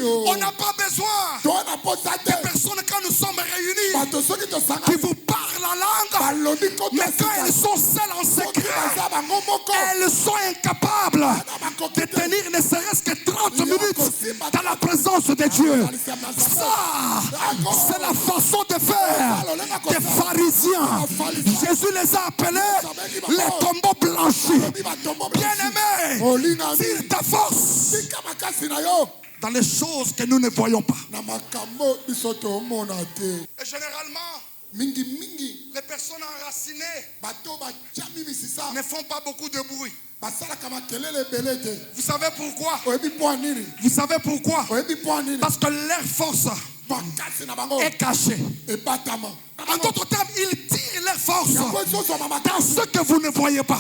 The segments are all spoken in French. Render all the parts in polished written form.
On n'a pas besoin de personnes quand nous sommes réunis qui vous parlent en langue, mais quand elles sont seules en secret, elles sont incapables de tenir ne serait-ce que 30 minutes dans la présence de Dieu. Ça, c'est la façon de faire des pharisiens. Jésus les a appelés les tombeaux blanchis. Bien-aimés, tire ta force dans les choses que nous ne voyons pas. Et généralement, les personnes enracinées ne font pas beaucoup de bruit. Vous savez pourquoi? Vous savez pourquoi? Parce que leur force est cachée. En d'autres termes, ils tirent leur force dans ce que vous ne voyez pas.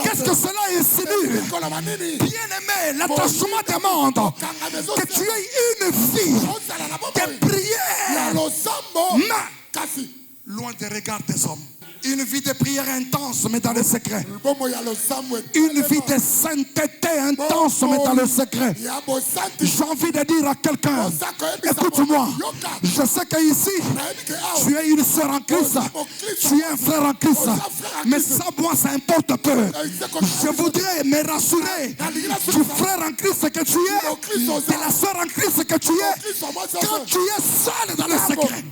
Qu'est-ce que cela insinue? Bien-aimé, l'attachement demande que tu aies une vie de prière, mais loin des regards des hommes. Une vie de prière intense, mais dans le secret. Une vie de sainteté intense, mais dans le secret. J'ai envie de dire à quelqu'un, écoute-moi, je sais qu'ici, tu es une sœur en Christ, tu es un frère en Christ, mais ça, moi, ça importe peu. Je voudrais me rassurer du frère en Christ que tu es, de la sœur en Christ que tu es, quand tu es seul dans le secret.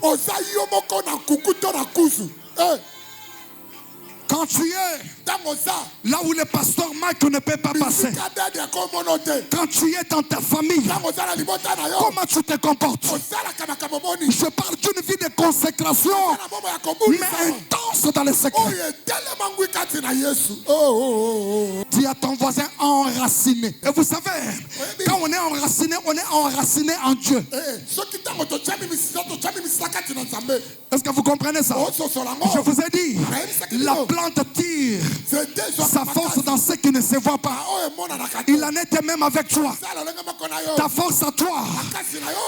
Quand tu es là où le pasteur Mike ne peut pas passer, quand tu es dans ta famille, comment tu te comportes? Je parle d'une vie de consécration, mais intense dans le secret. Dis à ton voisin enraciné. Et vous savez, quand on est enraciné en Dieu. Est-ce que vous comprenez ça? Je vous ai dit, la plante tire sa force dans ce qui ne se voit pas. Il en était même avec toi. Ta force à toi,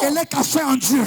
elle est cachée en Dieu.